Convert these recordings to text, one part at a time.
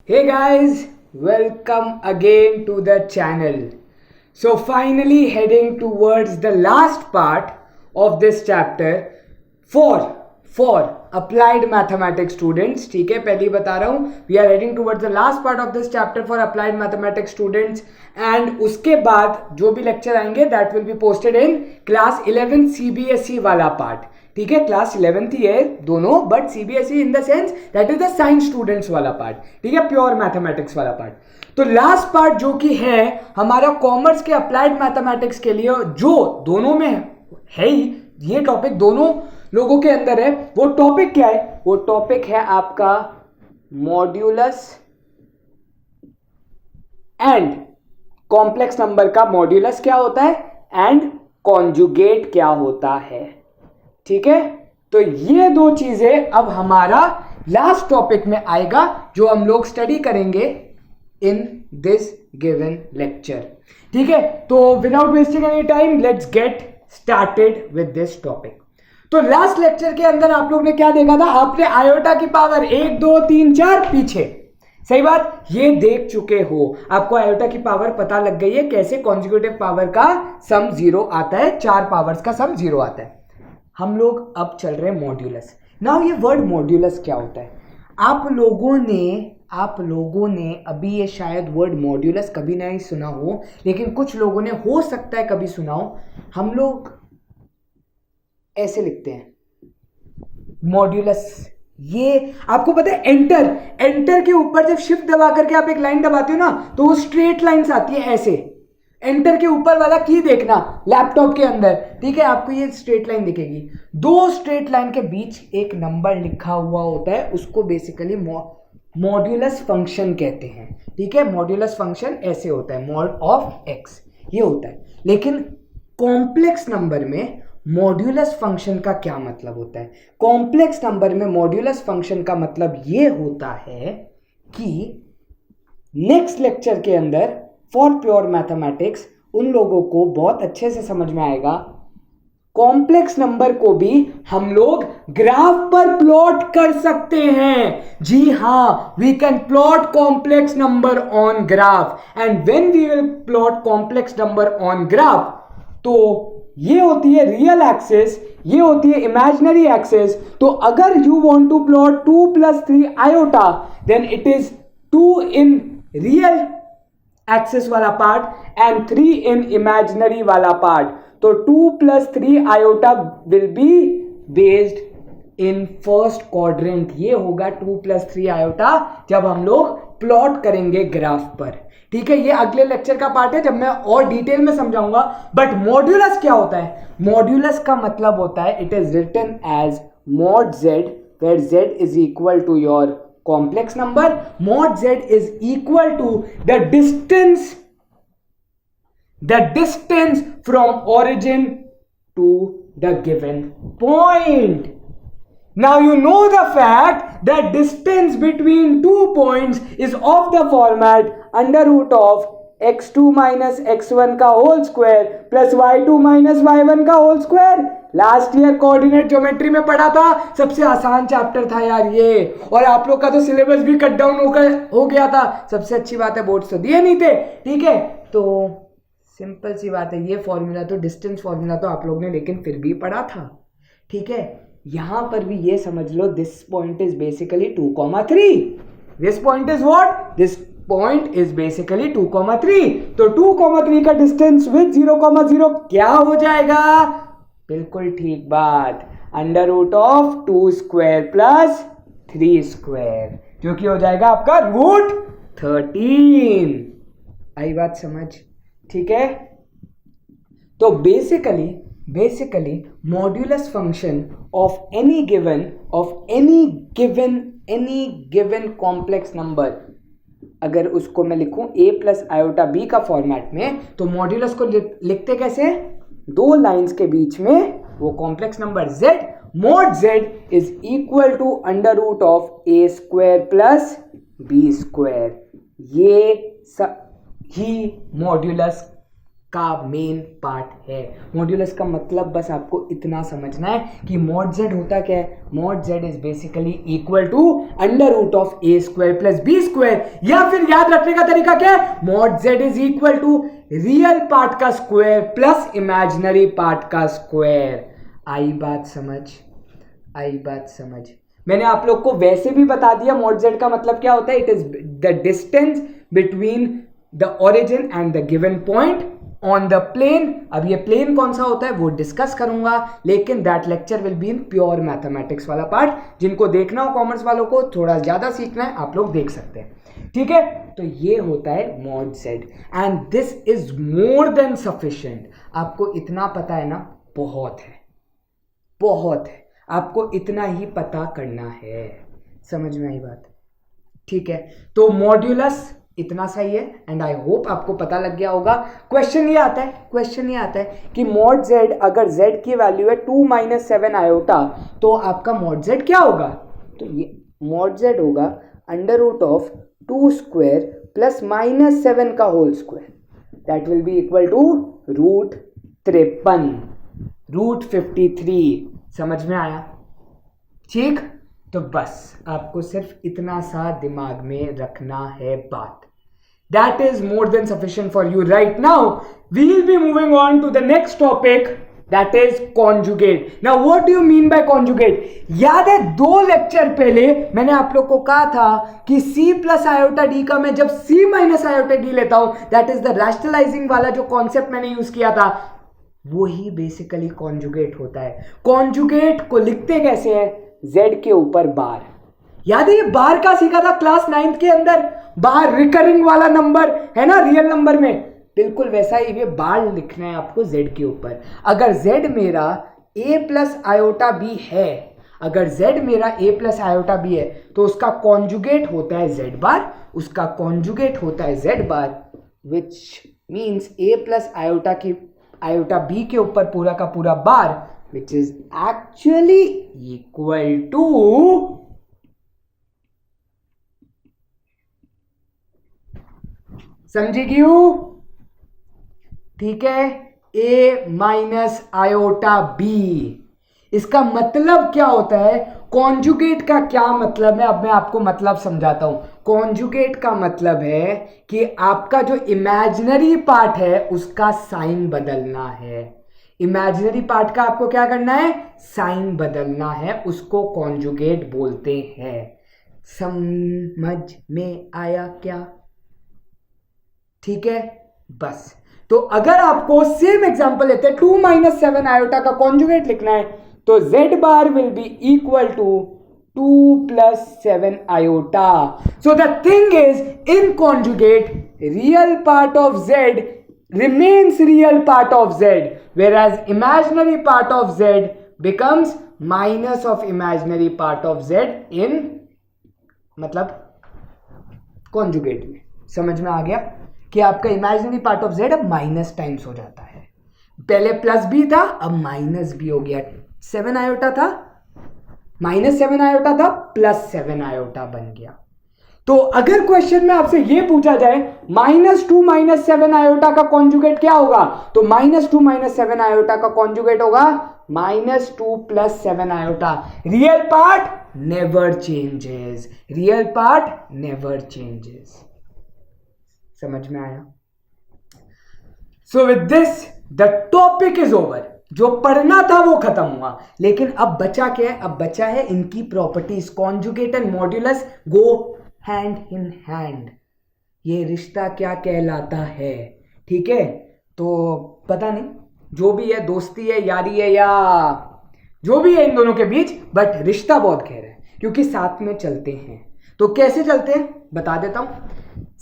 Hey guys, welcome again to the channel. So finally heading towards the last part of this chapter for applied mathematics students. ठीक है, पहले ही बता रहा हूँ, we are heading towards the last part of this chapter for applied mathematics students and उसके बाद जो भी lecture आएंगे that will be posted in class 11 CBSE वाला part. ठीक है, क्लास 11th ही है दोनों, but CBSE in the sense that is the science students वाला पार्ट. ठीक है, प्योर मैथमेटिक्स वाला पार्ट. तो लास्ट पार्ट जो कि है हमारा कॉमर्स के अप्लाइड मैथमेटिक्स के लिए, जो दोनों में है ही, ये टॉपिक दोनों लोगों के अंदर है. वो टॉपिक क्या है? वो टॉपिक है आपका मॉड्यूलस एंड कॉम्प्लेक्स नंबर का मॉड्यूलस क्या होता है एंड कॉन्जुगेट क्या होता है. ठीक है, तो ये दो चीजें अब हमारा लास्ट टॉपिक में आएगा जो हम लोग स्टडी करेंगे इन दिस गिवन लेक्चर. ठीक है, तो without wasting any time let's get started with this topic. तो लास्ट लेक्चर के अंदर आप लोग ने क्या देखा था? आपने आयोटा की पावर 1 2 3 4 पीछे, सही बात, ये देख चुके हो. आपको आयोटा की पावर पता लग गई है, कैसे कॉन्जिक्यूटिव पावर का सम 0 आता है, 4 पावर्स का सम 0 आता है. हम लोग अब चल रहे हैं मॉड्यूलस. नाउ ये वर्ड मॉड्यूलस क्या होता है? आप लोगों ने अभी ये शायद वर्ड मॉड्यूलस कभी नहीं सुना हो, लेकिन कुछ लोगों ने हो सकता है कभी सुना हो. हम लोग ऐसे लिखते हैं मॉड्यूलस. ये आपको पता है, एंटर के ऊपर जब शिफ्ट दबा करके आप एक लाइन दबाते हो ना, तो वो स्ट्रेट लाइंस आती है ऐसे. एंटर के ऊपर वाला की देखना लैपटॉप के अंदर, ठीक है, आपको ये स्ट्रेट लाइन दिखेगी. दो स्ट्रेट लाइन के बीच एक नंबर लिखा हुआ होता है, उसको बेसिकली मॉड्यूलस फंक्शन कहते हैं. ठीक है, मॉड्यूलस फंक्शन ऐसे होता है, मॉड ऑफ एक्स ये होता है. लेकिन कॉम्प्लेक्स नंबर में मॉड्यूलस फंक्शन का क्या मतलब होता है? कॉम्प्लेक्स नंबर में मॉड्यूलस फंक्शन का मतलब ये होता है कि नेक्स्ट लेक्चर के अंदर फॉर प्योर मैथमेटिक्स उन लोगों को बहुत अच्छे से समझ में आएगा. कॉम्प्लेक्स नंबर को भी हम लोग ग्राफ पर प्लॉट कर सकते हैं. जी हाँ, we can plot complex number on graph. And when we will plot complex number on graph, तो ये होती है रियल एक्सिस, ये होती है इमेजिनरी एक्सिस. तो अगर you want to plot 2 + 3 iota, then it is 2 in real axis वाला पार्ट एंड 3 इन इमेजिनरी वाला पार्ट. तो 2 + 3 iota will be based in first quadrant. ये होगा 2 + 3 आयोटा जब हम लोग प्लॉट करेंगे ग्राफ पर. ठीक है, ये अगले लेक्चर का पार्ट है जब मैं और डिटेल में समझाऊंगा. बट मॉड्यूलस क्या होता है? मॉड्यूलस का मतलब होता है, it is written as mod z, where z is equal to your complex number. Mod z is equal to the distance from origin to the given point. Now you know the fact that distance between two points is of the format √ of x2 - x1 का whole square plus y2 - y1 का whole square. Last year coordinate geometry में पढ़ा था, सबसे आसान chapter था यार ये. और आप लोग का तो सिलेबस भी कट डाउन हो गया था. सबसे अच्छी बात है बोर्ड्स तो दिए नहीं थे. ठीक है, तो सिंपल सी बात है, ये फॉर्मूला तो डिस्टेंस फॉर्मूला तो आप लोग ने लेकिन फिर भी पढ़ा था. ठीक है, यहां पर भी ये समझ लो, this point is basically 2,3. This point is what? This point is basically 2,3. तो 2,3 का डिस्टेंस विद 0,0 क्या हो जाएगा? बिल्कुल ठीक बात, √ of 2 square plus 3 square, जो कि हो जाएगा आपका √13. आई बात समझ? ठीक है, तो basically modulus function of any given complex number, अगर उसको मैं लिखूं a + आयोटा b का फॉर्मेट में, तो मॉड्यूलस को लिखते कैसे? दो लाइंस के बीच में वो complex number z, mod z is equal to √ of a² + b². ये ही मॉड्यूलस का मेन पार्ट है। मॉड्यूलस का मतलब बस आपको इतना समझना है कि मॉड z होता क्या है। Mod z is basically equal to under root of a square plus b square, या फिर याद रखने का तरीका क्या है, mod z is equal to real part का स्क्वायर प्लस इमेजिनरी पार्ट का स्क्वायर। आई बात समझ, आई बात समझ। मैंने आप लोग को वैसे भी बता दिया मॉड z का मतलब क्या होता है, it is the distance between the origin and the given point on the plane. अब ये प्लेन कौन सा होता है वो डिस्कस करूंगा, लेकिन that lecture will be in pure mathematics वाला पार्ट। जिनको देखना हो कॉमर्स वालों को थोड़ा ज्यादा सीखना है, आप लोग देख सकते हैं, ठीक है। तो ये होता है mod z and this is more than sufficient. आपको इतना पता है ना, बहुत है, बहुत है, आपको इतना ही पता करना है। समझ में आई बात, ठीक है। तो मॉड्यूलस इतना सही है एंड आई होप आपको पता लग गया होगा। क्वेश्चन ये आता है, क्वेश्चन ये आता है कि मॉड z, अगर z की वैल्यू है 2 - 7 आयोटा, तो आपका मॉड z क्या होगा, तो ये मॉड z होगा under root of 2 square plus -7 का whole square, that will be equal to √53 √53। समझ में आया, ठीक। तो बस आपको सिर्फ इतना सा दिमाग में रखना है बात। That is more than sufficient for you right now. We will be moving on to the next topic, that is conjugate. Now what do you mean by conjugate? याद है 2 लेक्चर पहले मैंने आप लोग को कहा था कि c प्लस आयोटा डी का मैं जब c माइनस आयोटा डी लेता हूं, दैट इज द रैशनलाइजिंग वाला जो कॉन्सेप्ट मैंने यूज किया था, वो ही बेसिकली कॉन्जुगेट होता है। कॉन्जुगेट को लिखते कैसे हैं, z के ऊपर बार। याद है ये बार का सीखा था क्लास 9th के अंदर, बार रिकरिंग वाला नंबर है ना रियल नंबर में, बिल्कुल वैसा ही ये बार लिखना है आपको z के ऊपर। अगर z मेरा a प्लस आयोटा b है, अगर z मेरा a प्लस आयोटा b है, तो उसका कॉन्जुगेट होता है z बार, उसका कॉन्जुगेट होता है z bar, which means a plus iota b के ऊपर पूरा का पूरा bar, which is actually equal to समझी क्यों, ठीक है, a माइनस आयोटा b। इसका मतलब क्या होता है, कॉन्जुगेट का क्या मतलब है, अब मैं आपको मतलब समझाता हूं। कॉन्जुगेट का मतलब है कि आपका जो इमेजिनरी पार्ट है उसका साइन बदलना है। इमेजिनरी पार्ट का आपको क्या करना है, साइन बदलना है, उसको कॉन्जुगेट बोलते हैं। समझ में आया क्या, ठीक है। बस तो अगर आपको सेम एग्जांपल लेते हैं, 2 - 7 आयोटा का कॉन्जुगेट लिखना है, तो z bar will be equal to 2 + 7 iota. So the thing is, in conjugate real part of z remains real part of z, whereas imaginary part of z becomes minus of imaginary part of z in मतलब conjugate में। समझ में आ गया कि आपका imaginary part of z अब minus times हो जाता है, पहले प्लस b था अब माइनस b हो गया। 7 आयोटा था, -7 आयोटा था, +7 आयोटा बन गया। तो अगर क्वेश्चन में आपसे ये पूछा जाए -2 - 7 आयोटा का कॉन्जुगेट क्या होगा, तो -2 - 7 आयोटा का कॉन्जुगेट होगा -2 + 7 iota. Real part never changes, real part never changes. समझ में आया। सो with this the topic is over. जो पढ़ना था वो खत्म हुआ, लेकिन अब बचा क्या है, अब बचा है इनकी properties. Conjugate and modulus go hand in hand, ये रिश्ता क्या कहलाता है, ठीक है। तो पता नहीं जो भी है, दोस्ती है, यारी है, या जो भी है इन दोनों के बीच, बट रिश्ता बहुत गहरा है क्योंकि साथ में चलते हैं। तो कैसे चलते हैं बता देता हूं।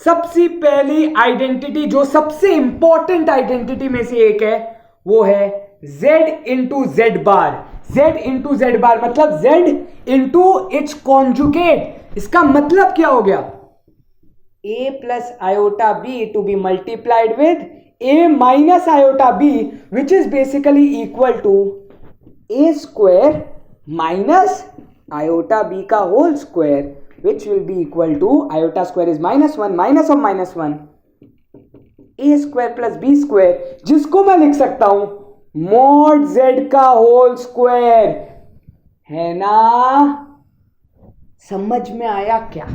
सबसे पहली आइडेंटिटी, जो सबसे इंपॉर्टेंट आइडेंटिटी में से एक है, वो है z इंटू जेड बार। z इंटू जेड बार मतलब z इंटू इट्स कॉन्जुगेट। इसका मतलब क्या हो गया, a plus iota b to be multiplied with a minus iota b, which is basically equal to a square minus iota b का whole square, which will be equal to iota square is -1 minus of -1 a square plus b square, जिसको मैं लिख सकता हूं mod z का whole square, है ना? समझ में आया क्या?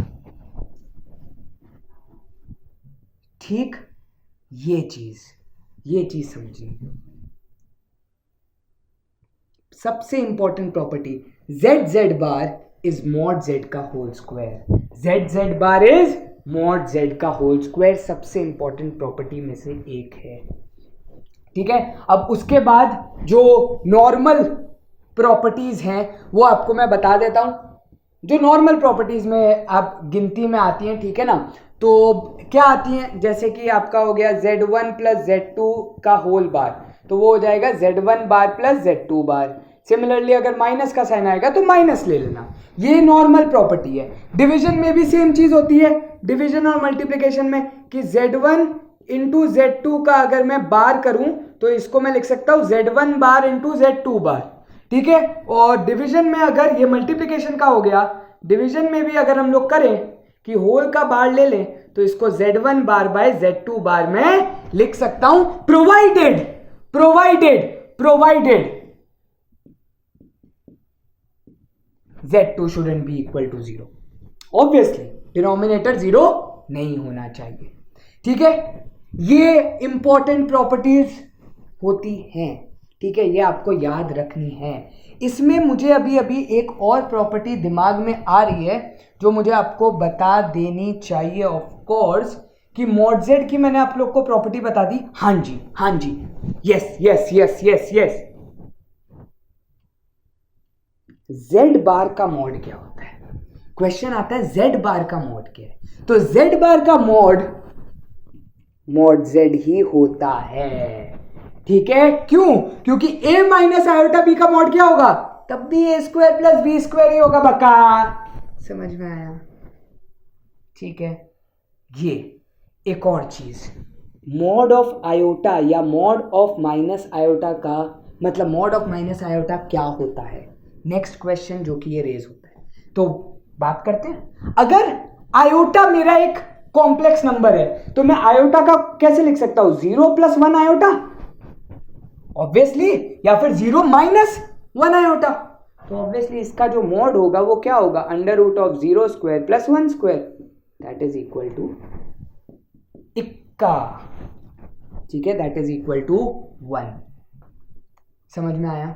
ठीक, ये चीज समझनी। सबसे important property, z z bar is mod z का whole square, z z bar is mod z का होल स्क्वायर, सबसे इंपॉर्टेंट प्रॉपर्टी में से एक है। ठीक है, अब उसके बाद जो नॉर्मल प्रॉपर्टीज हैं वो आपको मैं बता देता हूं, जो नॉर्मल प्रॉपर्टीज में आप गिनती में आती हैं, ठीक है ना? तो क्या आती हैं, जैसे कि आपका हो गया Z1 प्लस Z2 का होल बार, तो वो हो जाएगा Z1 बार प्लस Z2 बार। सिमिलरली अगर माइनस का साइन आएगा तो माइनस ले लेना, ये नॉर्मल प्रॉपर्टी है। डिवीजन में भी सेम चीज होती है, डिवीजन और मल्टीप्लिकेशन में, कि Z1 इंटू Z2 का अगर मैं बार करूं तो इसको मैं लिख सकता हूं Z1 बार इंटू Z2 बार, ठीक है? और डिवीजन में अगर ये मल्टीप्लिकेशन का हो गया, डिवीजन में भी अगर हम लोग करें कि होल का बार ले लें तो इसको Z1 बार बाय Z2 बार में लिख सकता हूं, provided Z2 shouldn't be equal to 0. Obviously, denominator 0 नहीं होना चाहिए, ठीक है? ये इंपॉर्टेंट प्रॉपर्टीज होती हैं, ठीक है? ये आपको याद रखनी है। इसमें मुझे अभी एक और प्रॉपर्टी दिमाग में आ रही है जो मुझे आपको बता देनी चाहिए ऑफ कोर्स, कि मॉड जेड की मैंने आप लोग को प्रॉपर्टी बता दी। हाँ जी, यस। जेड बार का मॉड क्या होता है? क्वेश्चन आता है जेड बार का मॉड क्या है? तो जेड बार का मॉड जेड ही होता है, ठीक है? क्यों? क्योंकि ए माइनस आयोटा बी का मॉड क्या होगा? तब भी ए स्क्वायर प्लस बी स्क्वायर ही होगा बका। समझ में आया? ठीक है। ये एक और चीज, मॉड ऑफ आयोटा या मॉड ऑफ माइनस आयोटा का मतलब मॉड ऑफ माइनस आयोटा क्या होता है? नेक्स्ट क्वेश्चन जो कि ये रेज होता है, तो बात करते हैं। अगर आयोटा मेरा एक कॉम्प्लेक्स नंबर है तो मैं आयोटा का कैसे लिख सकता हूं? 0 प्लस 1 आयोटा ऑब्वियसली, या फिर 0 माइनस 1 आयोटा। तो ऑब्वियसली इसका जो मॉड होगा वो क्या होगा? Under root of 0 square plus 1 square, that is equal to इक्का, ठीक है? That is equal to 1। समझ में आया?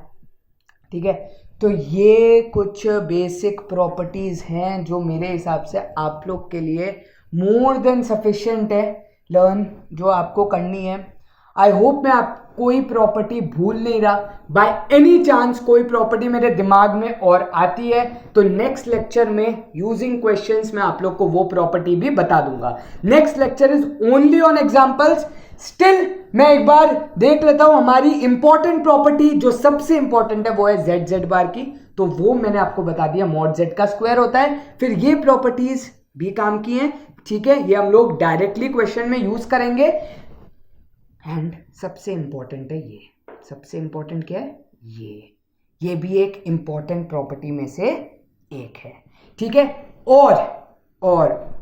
ठीक है। तो ये कुछ बेसिक प्रॉपर्टीज हैं जो मेरे हिसाब से आप लोग के लिए मोर देन सफिशिएंट है लर्न, जो आपको करनी है। आई होप मैं आप कोई प्रॉपर्टी भूल नहीं रहा। बाय एनी चांस कोई प्रॉपर्टी मेरे दिमाग में और आती है तो नेक्स्ट लेक्चर में यूजिंग क्वेश्चंस में आप लोग को वो प्रॉपर्टी भी बता दूंगा। Next lecture is only on examples. Still मैं एक बार देख लेता हूं हमारी इंपॉर्टेंट प्रॉपर्टी, जो सबसे इंपॉर्टेंट है वो है जेड जेड बार की, तो वो मैंने आपको बता दिया मॉड जेड का स्क्वायर होता है। फिर ये प्रॉपर्टीज भी काम की हैं, ठीक है? ये हम लोग डायरेक्टली क्वेश्चन में यूज करेंगे। एंड सबसे इंपॉर्टेंट है ये, सबसे इंपॉर्टेंट क्या है? ये भी एक इंपॉर्टेंट प्रॉपर्टी में से एक है, ठीक है? और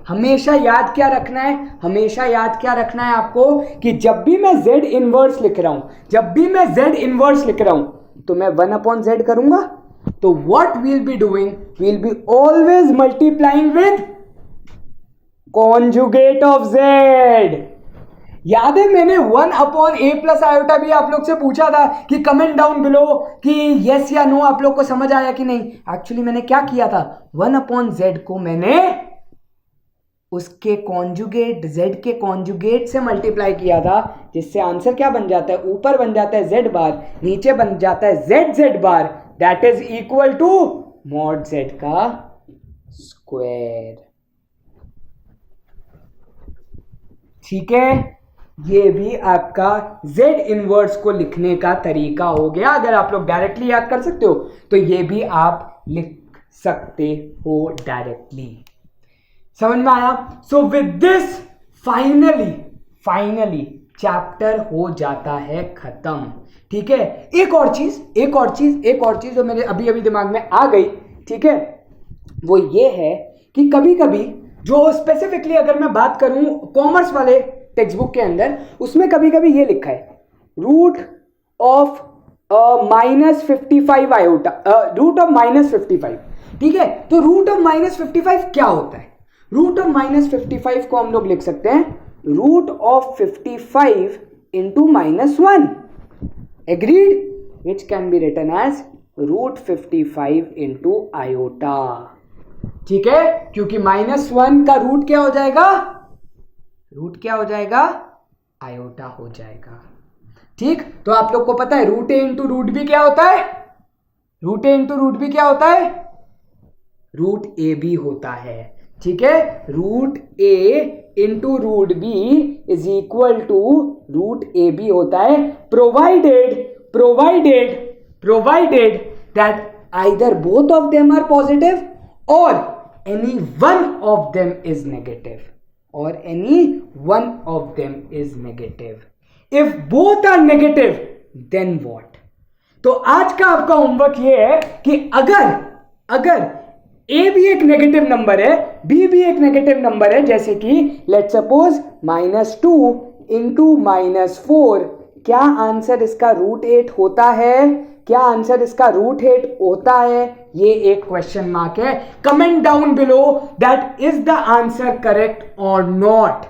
हमेशा याद क्या रखना है? हमेशा याद क्या रखना है आपको कि जब भी मैं z इनवर्स लिख रहा हूं, तो मैं 1/z करूंगा, तो what we'll be doing, we'll be always multiplying with conjugate of z। याद है मैंने 1/a प्लस आयोटा भी आप लोग से पूछा था कि कमेंट डाउन बिलो कि यस या नो आप लोग को समझ आया कि नहीं। एक्चुअली मैंने क्या किया था, 1/z को मैंने उसके कॉन्जुगेट, z के कॉन्जुगेट से मल्टीप्लाई किया था, जिससे आंसर क्या बन जाता है? ऊपर बन जाता है z बार, नीचे बन जाता है z bar, that is equal to mod z का स्क्वायर। ठीक है, ये भी आपका z इनवर्स को लिखने का तरीका हो गया। अगर आप लोग डायरेक्टली याद कर सकते हो तो ये भी आप लिख सकते हो डायरेक्टली। समझ में आया? सो विद दिस फाइनली चैप्टर हो जाता है खत्म, ठीक है? एक और चीज जो मेरे अभी दिमाग में आ गई, ठीक है, वो ये है कि कभी कभी जो स्पेसिफिकली अगर मैं बात करूं कॉमर्स वाले टेक्स्ट बुक के अंदर, उसमें कभी कभी ये लिखा है root of -55 iota, root of -55, ठीक है। तो रूट ऑफ -55 क्या होता है? रूट ऑफ -55 को हम लोग लिख सकते हैं root of 55 into -1, agreed, which can be written as root 55 into iota, ठीक है। क्योंकि -1 का रूट क्या हो जाएगा? रूट क्या हो जाएगा? आयोटा हो जाएगा, ठीक। तो आप लोग को पता है root A into root B क्या होता है? Root A into root B क्या होता है? रूट ए बी होता है, ठीक है। Root A into root B is equal to root A B होता है, provided that either both of them are positive और any one of them is negative, If both are negative, then what? तो आज का आपका homework ये है कि अगर A भी एक नेगेटिव नंबर है, B भी एक नेगेटिव नंबर है, जैसे कि लेट्स सपोज -2 इंटू -4, क्या आंसर इसका √8 होता है? क्या आंसर इसका √8 होता है? ये एक क्वेश्चन मार्क है। Comment down below that is the answer correct और नॉट,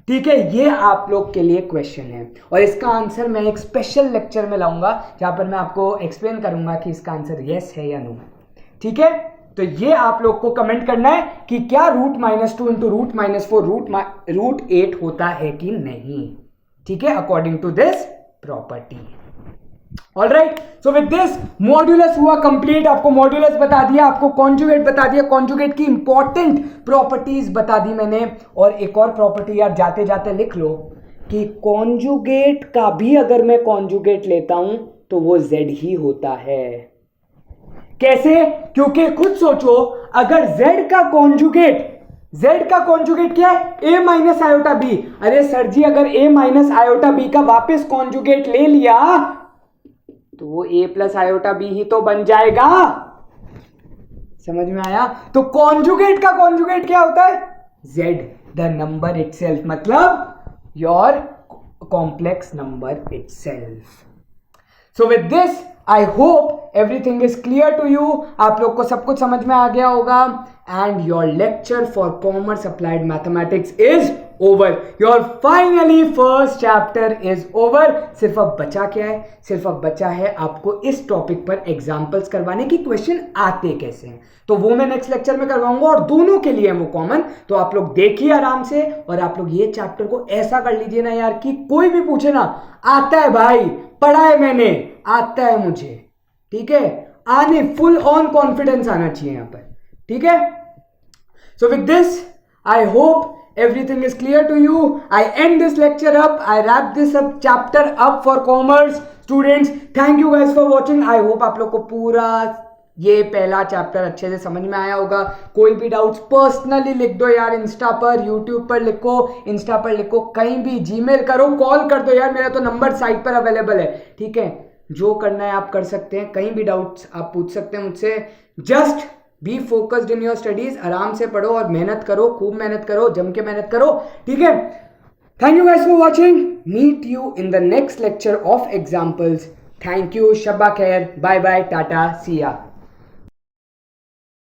ठीक है। ये आप लोग के लिए क्वेश्चन है और इसका आंसर मैं एक स्पेशल लेक्चर में लाऊंगा जहां पर मैं आपको एक्सप्लेन करूंगा कि इसका आंसर यस है या नो, ठीक है। तो ये आप लोग को कमेंट करना है कि क्या √-2 इंटू √-4 √8 होता है कि नहीं, ठीक है, according to this property. Alright, so with this modulus हुआ कंप्लीट। आपको मॉड्यूलस बता दिया, आपको कॉन्जुगेट बता दिया, कॉन्जुगेट की इंपॉर्टेंट प्रॉपर्टीज बता दी मैंने। और एक और प्रॉपर्टी यार जाते जाते लिख लो कि कॉन्जुगेट का भी अगर मैं कॉन्जुगेट लेता हूं तो वो z ही होता है। कैसे? क्योंकि खुद सोचो, अगर z का कॉन्जुगेट क्या है? a minus iota b। अरे सर जी, अगर a माइनस आयोटा b का वापस कॉन्जुगेट ले लिया तो वो a प्लस आयोटा b ही तो बन जाएगा। समझ में आया? तो कॉन्जुगेट का कॉन्जुगेट क्या होता है? z, द नंबर इटसेल्फ, मतलब your complex number itself. So with this I hope everything is clear to you. आप लोग को सब कुछ समझ में आ गया होगा। And your lecture for commerce applied mathematics is over. Your finally first chapter is over. सिर्फ अब बचा क्या है? सिर्फ अब बचा है आपको इस टॉपिक पर एग्जाम्पल्स करवाने की, क्वेश्चन आते कैसे हैं। तो वो मैं नेक्स्ट लेक्चर में करवाऊंगा और दोनों के लिए वो कॉमन। तो आप लोग देखिए आराम से और आप लोग ये चैप्टर को ऐसा कर लीजिए ना यार कि कोई भी पूछे ना, आता है भाई, पढ़ा है मैंने, आता है मुझे, ठीक है। आने फुल ऑन कॉन्फिडेंस आना चाहिए यहां पर, ठीक है। सो with this I hope everything is clear to you. I end this lecture up. I wrap this up chapter up for commerce students. Thank you guys for watching. I hope आप लोग को पूरा ये पहला चैप्टर अच्छे से समझ में आया होगा। कोई भी डाउट्स पर्सनली लिख दो यार, इंस्टा पर, यूट्यूब पर लिखो, इंस्टा पर लिखो, कहीं भी जीमेल करो, कॉल कर दो यार, मेरा तो नंबर साइट पर अवेलेबल है, ठीक है। जो करना है आप कर सकते हैं, कहीं भी डाउट्स आप पूछ सकते हैं मुझसे। Just be focused in your studies, आराम से पढ़ो और मेहनत करो, खूब मेहनत करो, जम के मेहनत करो, ठीक है। Thank you guys for watching. Meet you in the next lecture of examples. Thank you, शब्बा खैर, बाय बाय, टाटा, सी या।